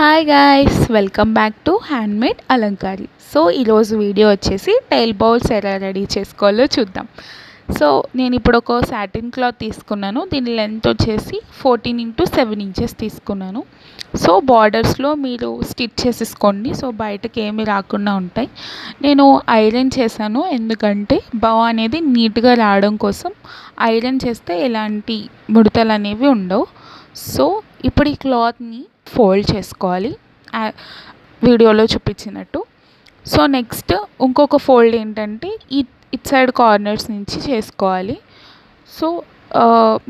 Hi guys, welcome back to handmade Alankari. So ఈరోజు వీడియో వచ్చేసి టైల్ బౌల్స్ ఎలా రెడీ చేసుకోవాలో చూద్దాం. సో నేను ఇప్పుడు ఒక సాటిన్ క్లాత్ తీసుకున్నాను. దీని లెంత్ వచ్చేసి 14x7 ఇంచెస్ తీసుకున్నాను. సో బార్డర్స్లో మీరు స్టిచ్ చేసేసుకోండి. సో బయటకు ఏమి రాకుండా ఉంటాయి. నేను ఐరన్ చేశాను, ఎందుకంటే బౌ అనేది నీట్గా రావడం కోసం. ఐరన్ చేస్తే ఎలాంటి ముడతలు అనేవి ఉండవు. సో ఇప్పుడు ఈ క్లాత్ని ఫోల్డ్ చేసుకోవాలి వీడియోలో చూపించినట్టు. సో నెక్స్ట్ ఇంకొక ఫోల్డ్ ఏంటంటే ఇట్ సైడ్ కార్నర్స్ నుంచి చేసుకోవాలి. సో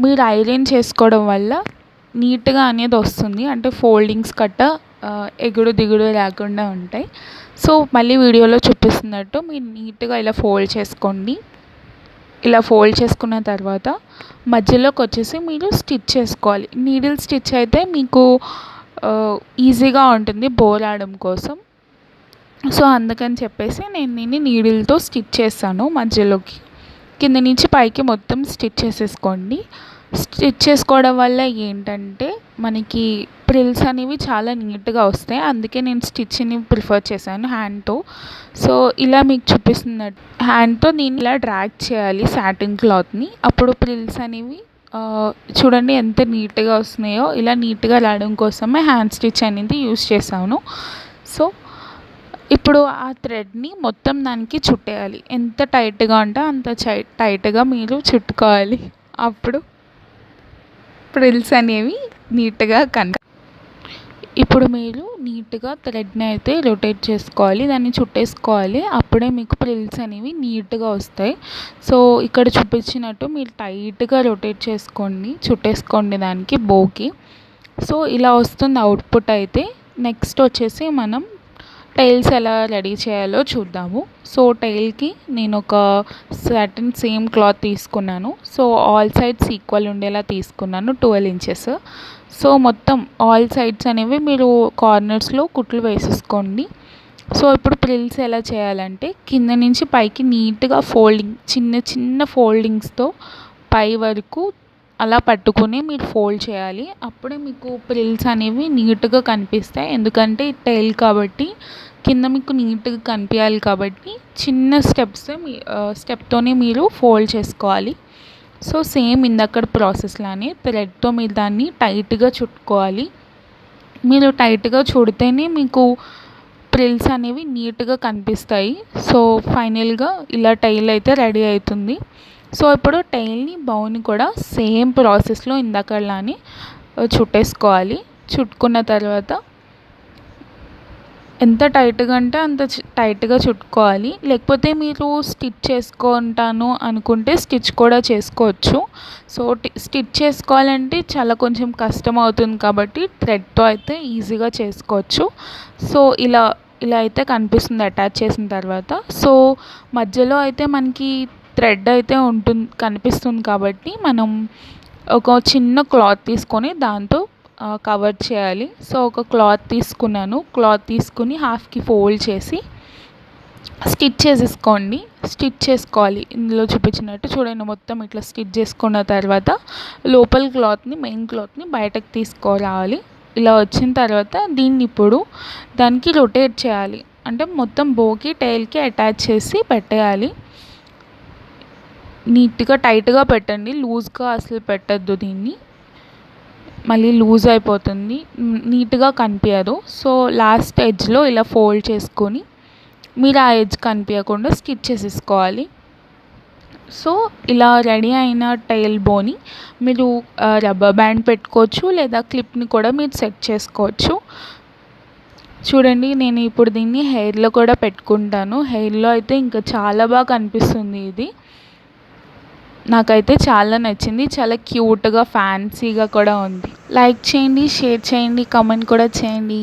మీరు ఐరన్ చేసుకోవడం వల్ల నీట్గా అనేది వస్తుంది, అంటే ఫోల్డింగ్స్ కట్ట ఎగుడు దిగుడు లేకుండా ఉంటాయి. సో మళ్ళీ వీడియోలో చూపిస్తున్నట్టు మీరు నీట్గా ఇలా ఫోల్డ్ చేసుకోండి. ఇలా ఫోల్డ్ చేసుకున్న తర్వాత మధ్యలోకి వచ్చేసి మీరు స్టిచ్ చేసుకోవాలి. నీడిల్ స్టిచ్ అయితే మీకు ఈజీగా ఉంటుంది బోరాడడం కోసం. సో అందుకని చెప్పేసి నేను దీన్ని నీడిల్తో స్టిచ్ చేస్తాను. మధ్యలోకి కింద నుంచి పైకి మొత్తం స్టిచ్ చేసేసుకోండి. స్టిచ్ చేసుకోవడం వల్ల ఏంటంటే మనకి ప్రిల్స్ అనేవి చాలా నీట్గా వస్తాయి. అందుకే నేను స్టిచ్ని ప్రిఫర్ చేశాను హ్యాండ్తో. సో ఇలా మీకు చూపిస్తున్నట్టు హ్యాండ్తో నేను ఇలా డ్రాగ్ చేయాలి సాటిన్ క్లాత్ని. అప్పుడు ప్రిల్స్ అనేవి చూడండి ఎంత నీట్గా వస్తున్నాయో. ఇలా నీట్గా రావడం కోసమే హ్యాండ్ స్టిచ్ అనేది యూస్ చేశాను. సో ఇప్పుడు ఆ థ్రెడ్ని మొత్తం దానికి చుట్టేయాలి. ఎంత టైట్గా ఉంటే అంత టైట్గా మీరు చుట్టుకోవాలి. అప్పుడు ప్రిల్స్ అనేవి నీట్గా ఇప్పుడు మీరు నీట్గా థ్రెడ్ని అయితే రొటేట్ చేసుకోవాలి, దాన్ని చుట్టేసుకోవాలి. అప్పుడే మీకు ప్రిల్స్ అనేవి నీట్గా వస్తాయి. సో ఇక్కడ చూపించినట్టు మీరు టైట్గా రొటేట్ చేసుకోండి, చుట్టేసుకోండి దానికి బోకి. సో ఇలా వస్తుంది అవుట్పుట్. అయితే నెక్స్ట్ వచ్చేసి మనం టైల్స్ ఎలా రెడీ చేయాలో చూద్దాము. సో టైల్కి నేను ఒక సాటిన్ సేమ్ క్లాత్ తీసుకున్నాను. సో ఆల్ సైడ్స్ ఈక్వల్ ఉండేలా తీసుకున్నాను, 12 ఇంచెస్. సో మొత్తం ఆల్ సైడ్స్ అనేవి మీరు కార్నర్స్లో కుట్లు వేసేసుకోండి. సో ఇప్పుడు ప్రిల్స్ ఎలా చేయాలంటే కింద నుంచి పైకి నీట్గా ఫోల్డింగ్, చిన్న చిన్న ఫోల్డింగ్స్తో పై వరకు అలా పట్టుకుని మీరు ఫోల్డ్ చేయాలి. అప్పుడే మీకు ప్రిల్స్ అనేవి నీట్గా కనిపిస్తాయి. ఎందుకంటే టైల్ కాబట్టి కింద మీకు నీట్గా కనిపించాలి కాబట్టి చిన్న స్టెప్తోనే మీరు ఫోల్డ్ చేసుకోవాలి. సో సేమ్ ఇందక్కడ ప్రాసెస్లానే థ్రెడ్తో మీరు దాన్ని టైట్గా చుట్టుకోవాలి. మీరు టైట్గా చుడితేనే మీకు ప్రిల్స్ అనేవి నీట్గా కనిపిస్తాయి. సో ఫైనల్గా ఇలా టైల్ అయితే రెడీ అవుతుంది. సో ఇప్పుడు టైల్ని బౌని కూడా సేమ్ ప్రాసెస్లో ఇందాకలానే చుట్టేసుకోవాలి. చుట్టుకున్న తర్వాత ఎంత టైట్గా అంటే అంత టైట్గా చుట్టుకోవాలి. లేకపోతే మీరు స్టిచ్ చేసుకుంటాను అనుకుంటే స్టిచ్ కూడా చేసుకోవచ్చు. సో స్టిచ్ చేసుకోవాలంటే చాలా కొంచెం కష్టం అవుతుంది కాబట్టి థ్రెడ్తో అయితే ఈజీగా చేసుకోవచ్చు. సో ఇలా అయితే కనిపిస్తుంది అటాచ్ చేసిన తర్వాత. సో మధ్యలో అయితే మనకి థ్రెడ్ అయితే కనిపిస్తుంది కాబట్టి మనం ఒక చిన్న క్లాత్ తీసుకొని దాంతో కవర్ చేయాలి. సో ఒక క్లాత్ తీసుకున్నాను. క్లాత్ తీసుకుని హాఫ్కి ఫోల్డ్ చేసి స్టిచ్ చేసుకోవాలి. ఇందులో చూపించినట్టు చూడండి, మొత్తం ఇట్లా స్టిచ్ చేసుకున్న తర్వాత లోపల మెయిన్ క్లాత్ని బయటకు తీసుకురావాలి. ఇలా వచ్చిన తర్వాత దీన్ని ఇప్పుడు దానికి రొటేట్ చేయాలి. అంటే మొత్తం బోకి టైల్కి అటాచ్ చేసి పెట్టేయాలి. నీట్గా టైట్గా పెట్టండి, లూజ్గా అసలు పెట్టద్దు. దీన్ని మళ్ళీ లూజ్ అయిపోతుంది, నీట్గా కనిపించదు. సో లాస్ట్ ఎడ్జ్లో ఇలా ఫోల్డ్ చేసుకొని మీరు ఆ ఎడ్జ్ కనిపించకుండా స్టిచ్ చేసేసుకోవాలి. సో ఇలా రెడీ అయిన టైల్ బోని మీరు రబ్బర్ బ్యాండ్ పెట్టుకోవచ్చు, లేదా క్లిప్ని కూడా మీరు సెట్ చేసుకోవచ్చు. చూడండి, నేను ఇప్పుడు దీన్ని హెయిర్లో కూడా పెట్టుకుంటాను. హెయిర్లో అయితే ఇంకా చాలా బాగా కనిపిస్తుంది. ఇది నాకైతే చాలా నచ్చింది, చాలా క్యూట్గా ఫ్యాన్సీగా కూడా ఉంది. లైక్ చేయండి, షేర్ చేయండి, కామెంట్ కూడా చేయండి,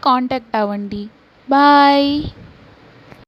కాంటాక్ట్ అవ్వండి. బాయ్.